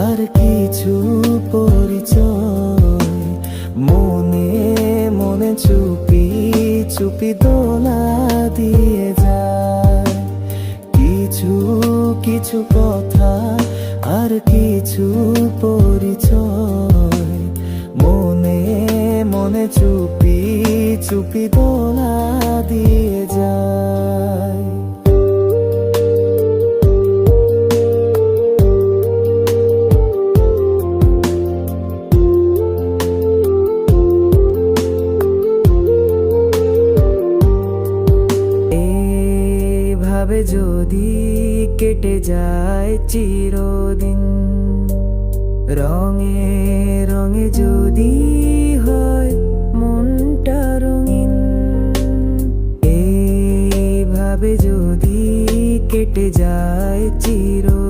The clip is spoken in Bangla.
আর কিছু পরিচয় মনে মনে চুপি চুপি দোলা দিয়ে যায়। কিছু কিছু কথা আর কিছু পরিচয় মনে মনে চুপি চুপি দোলা দিয়ে যায়। এভাবে যদি কেটে যায় চিরদিন, রঙে রঙে যদি হয় মনটা রঙিন, এইভাবে যদি কেটে যায় চিরদিন।